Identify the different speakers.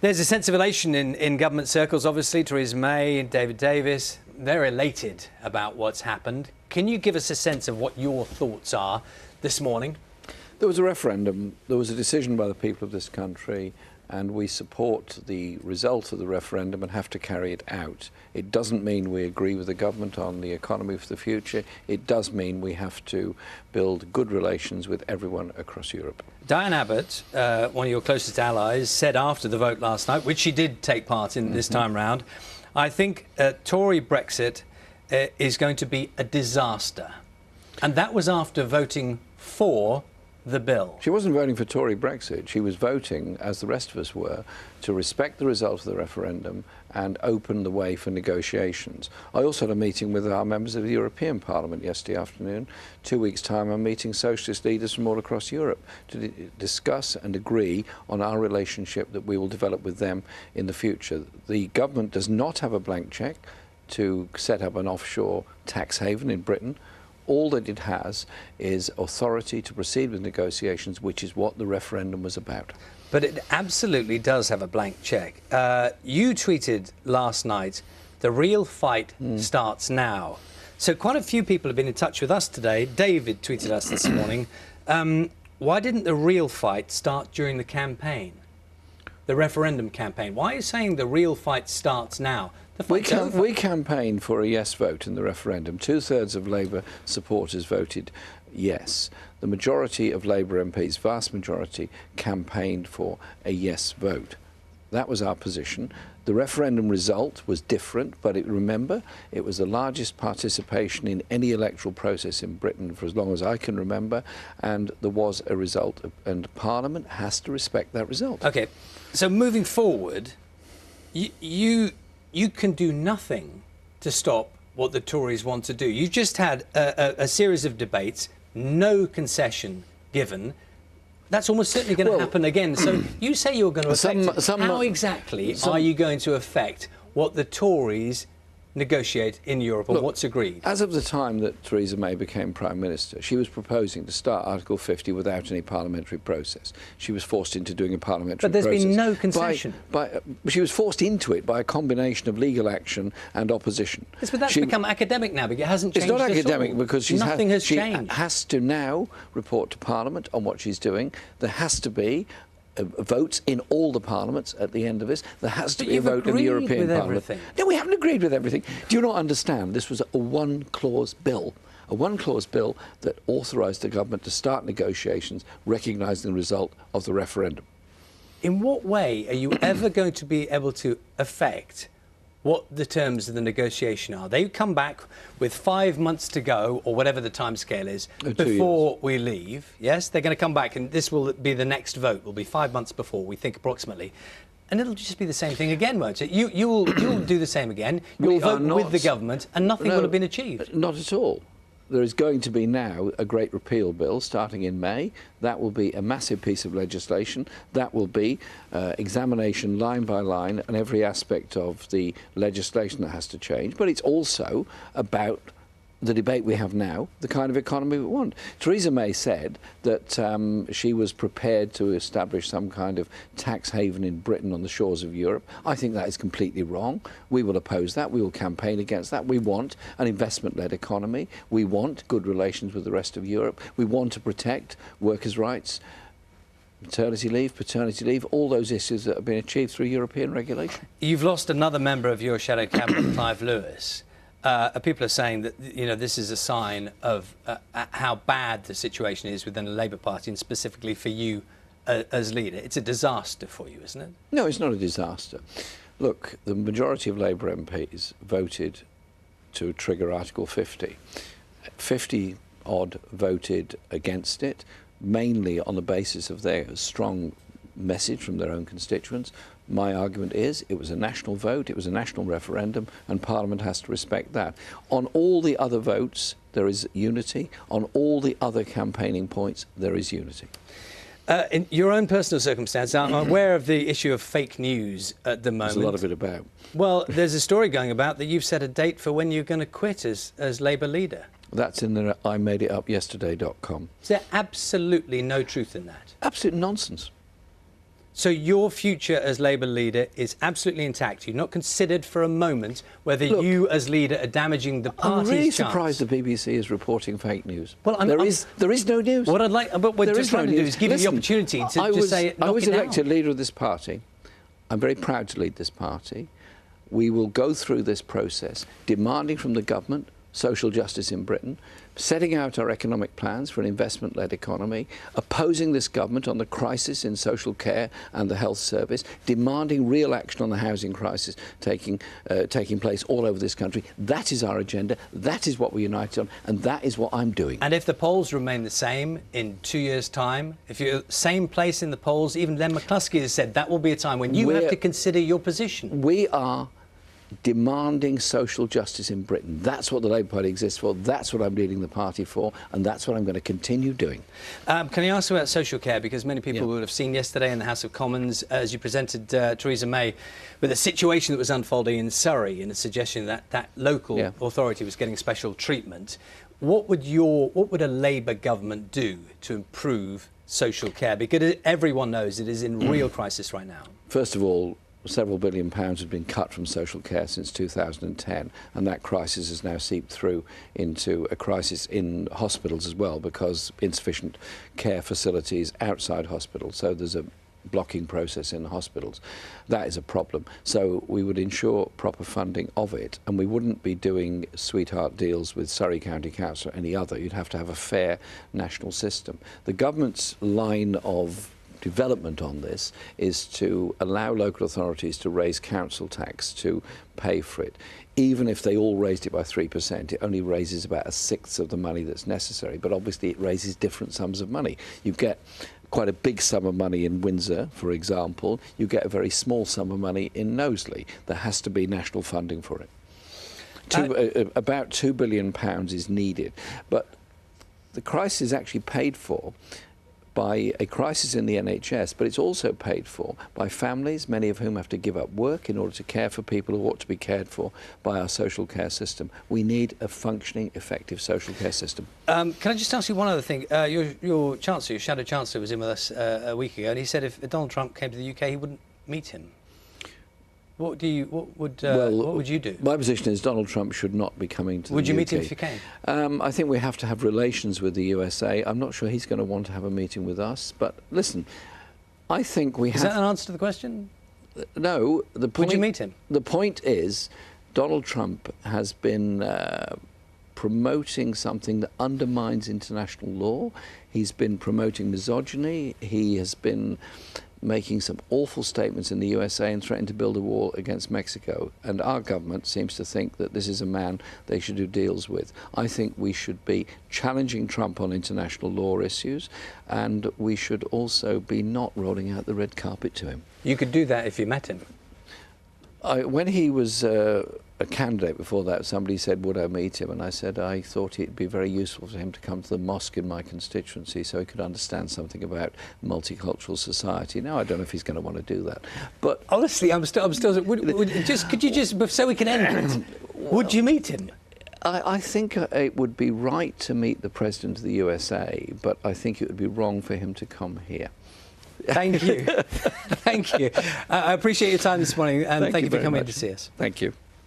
Speaker 1: There's a sense of elation in government circles, obviously. Theresa May and David Davis, they're elated about what's happened. Can you give us a sense of what your thoughts are this morning?
Speaker 2: There was a referendum. There was a decision by the people of this country, and we support the result of the referendum and have to carry it out. It doesn't mean we agree with the government on the economy for the future. It does mean we have to build good relations with everyone across Europe.
Speaker 1: Diane Abbott, one of your closest allies, said after the vote last night, which she did take part in this time round, I think Tory Brexit is going to be a disaster. And that was after voting for the bill.
Speaker 2: She wasn't voting for Tory Brexit. She was voting, as the rest of us were, to respect the result of the referendum and open the way for negotiations. I also had a meeting with our members of the European Parliament yesterday afternoon. 2 weeks' time, I'm meeting socialist leaders from all across Europe to discuss and agree on our relationship that we will develop with them in the future. The government does not have a blank cheque to set up an offshore tax haven in Britain. All that it has is authority to proceed with negotiations, which is what the referendum was about.
Speaker 1: But it absolutely does have a blank cheque. You tweeted last night, the real fight starts now. So quite a few people have been in touch with us today. David tweeted us this morning. Why didn't the real fight start during the campaign? The referendum campaign. Why are you saying the real fight starts now?
Speaker 2: We campaigned for a yes vote in the referendum. 2/3 of Labour supporters voted yes. The majority of Labour MPs, vast majority, campaigned for a yes vote. That was our position. The referendum result was different, but remember, it was the largest participation in any electoral process in Britain for as long as I can remember, and there was a result, and Parliament has to respect that result.
Speaker 1: OK, so moving forward, you can do nothing to stop what the Tories want to do. You've just had a series of debates, no concession given. That's almost certainly going to happen again. So you say you're going to affect how exactly are you going to affect what the Tories negotiate in Europe, or what's agreed?
Speaker 2: As of the time that Theresa May became Prime Minister, she was proposing to start Article 50 without any parliamentary process. She was forced into doing a parliamentary process.
Speaker 1: But there's been no concession.
Speaker 2: She was forced into it by a combination of legal action and opposition.
Speaker 1: Yes, but that's become academic now, but it hasn't changed.
Speaker 2: It's not academic because
Speaker 1: nothing has changed.
Speaker 2: She has to now report to Parliament on what she's doing. There has to be votes in all the parliaments at the end of this. There has to be a vote in the European Parliament. No, we haven't agreed with everything. Do you not understand? This was a one-clause bill. A one-clause bill that authorised the government to start negotiations, recognising the result of the referendum.
Speaker 1: In what way are you ever going to be able to affect what the terms of the negotiation are? They come back with 5 months to go, or whatever the timescale is, before we leave. Yes, they're going to come back, and this will be the next vote. Will be 5 months before, we think, approximately. And it'll just be the same thing again, won't it? You'll do the same again. You'll vote with the government, and nothing will have been achieved.
Speaker 2: Not at all. There is going to be now a great repeal bill starting in May. That will be a massive piece of legislation. That will be examination line by line and every aspect of the legislation that has to change. But it's also about the debate we have now, the kind of economy we want. Theresa May said that she was prepared to establish some kind of tax haven in Britain on the shores of Europe. I think that is completely wrong. We will oppose that. We will campaign against that. We want an investment-led economy. We want good relations with the rest of Europe. We want to protect workers' rights, maternity leave, paternity leave, all those issues that have been achieved through European regulation.
Speaker 1: You've lost another member of your shadow cabinet, Clive Lewis. People are saying that this is a sign of how bad the situation is within the Labour Party, and specifically for you as leader. It's a disaster for you, isn't it?
Speaker 2: No, it's not a disaster. Look, the majority of Labour MPs voted to trigger Article 50. 50-odd voted against it, mainly on the basis of their strong message from their own constituents. My argument is it was a national vote, it was a national referendum, and Parliament has to respect that. On all the other votes, there is unity. On all the other campaigning points, there is unity.
Speaker 1: In your own personal circumstance, I'm aware of the issue of fake news at the moment.
Speaker 2: There's a lot of it about.
Speaker 1: Well, there's a story going about that you've set a date for when you're going to quit as Labour leader.
Speaker 2: That's in the IMadeItUpYesterday.com.
Speaker 1: Is there absolutely no truth in that?
Speaker 2: Absolute nonsense.
Speaker 1: So your future as Labour leader is absolutely intact. You've not considered for a moment whether you as leader are damaging the party's
Speaker 2: I'm really
Speaker 1: chance.
Speaker 2: surprised the BBC is reporting fake news.
Speaker 1: Well,
Speaker 2: there is no news.
Speaker 1: What I'd like, but what we're trying to do is give you the
Speaker 2: Listen,
Speaker 1: opportunity to just say
Speaker 2: I was elected leader of this party. I'm very proud to lead this party. We will go through this process, demanding from the government social justice in Britain, setting out our economic plans for an investment-led economy, opposing this government on the crisis in social care and the health service, demanding real action on the housing crisis taking place all over this country. That is our agenda. That is what we're united on, and that is what I'm doing.
Speaker 1: And if the polls remain the same in 2 years' time, if you're same place in the polls, even Len McCluskey has said that will be a time when you have to consider your position.
Speaker 2: We are demanding social justice in Britain. That's what the Labour Party exists for. That's what I'm leading the party for, and that's what I'm going to continue doing.
Speaker 1: Can I ask about social care? Because many people would have seen yesterday in the House of Commons, as you presented Theresa May with a situation that was unfolding in Surrey and a suggestion that that local authority was getting special treatment. What would a Labour government do to improve social care? Because everyone knows it is in real crisis right now.
Speaker 2: First of all, several £billion have been cut from social care since 2010, and that crisis has now seeped through into a crisis in hospitals as well, because insufficient care facilities outside hospitals, so there's a blocking process in the hospitals. That is a problem. So we would ensure proper funding of it, and we wouldn't be doing sweetheart deals with Surrey County Council or any other. You'd have to have a fair national system. The government's line of development on this is to allow local authorities to raise council tax to pay for it. Even if they all raised it by 3%, it only raises about a sixth of the money that's necessary, but obviously it raises different sums of money. You get quite a big sum of money in Windsor, for example. You get a very small sum of money in Knowsley. There has to be national funding for it. About £2 billion is needed, but the crisis is actually paid for by a crisis in the NHS, but it's also paid for by families, many of whom have to give up work in order to care for people who ought to be cared for by our social care system. We need a functioning, effective social care system.
Speaker 1: Can I just ask you one other thing? Your Chancellor, your Shadow Chancellor, was in with us a week ago, and he said if Donald Trump came to the UK, he wouldn't meet him. What would you do?
Speaker 2: My position is Donald Trump should not be coming to the UK.
Speaker 1: Would you meet him if he came?
Speaker 2: I think we have to have relations with the USA. I'm not sure he's going to want to have a meeting with us. But listen, I think we have...
Speaker 1: Is that an answer to the question?
Speaker 2: No.
Speaker 1: Would you meet him?
Speaker 2: The point is, Donald Trump has been promoting something that undermines international law. He's been promoting misogyny. He has been making some awful statements in the USA and threatening to build a wall against Mexico. And our government seems to think that this is a man they should do deals with. I think we should be challenging Trump on international law issues, and we should also be not rolling out the red carpet to him.
Speaker 1: You could do that if you met him.
Speaker 2: When he was a candidate before that, somebody said, would I meet him? And I said I thought it'd be very useful for him to come to the mosque in my constituency so he could understand something about multicultural society. Now, I don't know if he's going to want to do that. But
Speaker 1: honestly, could you just, so we can end it, would you meet him?
Speaker 2: I think it would be right to meet the President of the USA, but I think it would be wrong for him to come here.
Speaker 1: Thank you. Thank you. I appreciate your time this morning, and thank you for coming in to see us.
Speaker 2: Thank you.